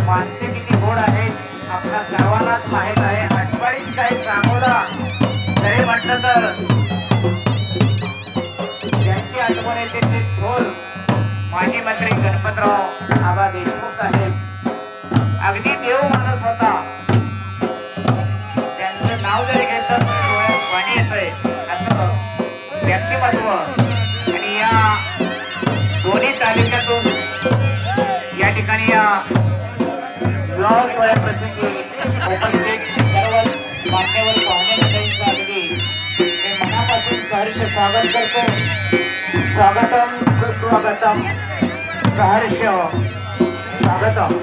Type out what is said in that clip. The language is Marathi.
माणसे किती गोड आहेत आपल्या सर्वांनाच माहित आहे. आठवडीत काही सांगोला जरी म्हटलं तर ज्यांची आठवण येते ते थोर माजी मंत्री गणपतराव आबा देशमुख साहेब अगदी देव माणूस होता. त्यांचं नाव जरी घेतलं तर डोळ्यात पाणी येतंय असं व्यक्तिमत्व. आणि या दोन्ही तालुक्यातून या ठिकाणी या ब्लॉग प्रसंगी उपस्थित सर्व मान्यवर पाहुणे मंडळींचं अगदी मी मनापासून सहर्ष स्वागत करतो. स्वागतम सुस्वागतम सहर्ष स्वागतम.